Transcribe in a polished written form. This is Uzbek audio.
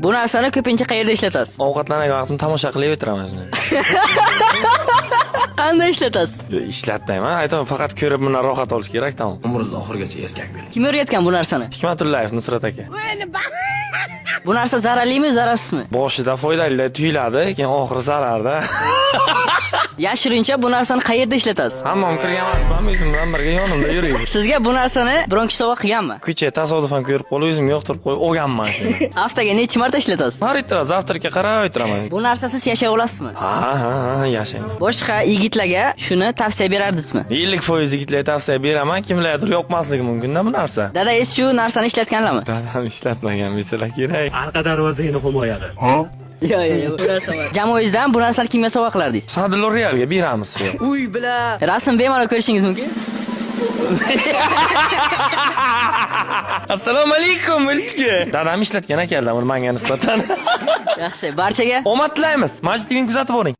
Bu narsani ko'pincha qayerda ishlatasiz? Ovqatlangan vaqtimda tomosha qilib o'tiraman shuni. Qanday ishlatasiz? Ishlatmayman, aytaman faqat ko'rib bundan rohat olish kerak, tamom. Umringiz oxirigacha erkak bo'ling. Kim o'rgatgan bu narsani? Hikmatullayev Nusrat aka. Bu narsa zararlimi, zararsizmi? Boshida foydali tuyuladi, keyin oxiri zararda. Yashirincha bu narsani qayerda ishlatasiz? Hammom kirgan emasman, o'zim bilan birga yonimda yuraydi. Sizga bu narsani biron kishi sovg'a qilganmi? Kecha tasodifan ko'rib qolib, o'zim yoqtirib qo'yib olganman shuni. Haftaga necha marta ishlatasiz? Har ertalab zavtrga qarab o'tiraman. Bu narsasiz yashay olasizmi? Ha, yashayman. Boshqa yigitlarga shuni tavsiya berardingizmi? 50% yigitlarga tavsiya beraman, kimlardir yoqmasligi mumkin-da bu narsa. Dadangiz shu narsani ishlatganlarmi? Dadam ishlatmagan, mesela kerak. Arqa darvozangni himoyada. Yo'q, bu narsa bor. Jamoangizdan bu narsani kimga sovg'a qilardingiz? Sadilor Realga beramiz. Uy bilan. Rasm bemalol ko'rishingiz mumkin. Assalomu alaykum, multga. Dadam ishlatgan ekanlar uni menga nisbatan. Yaxshi, barchaga Omad tilaymiz. Majid TV kuzatib boring.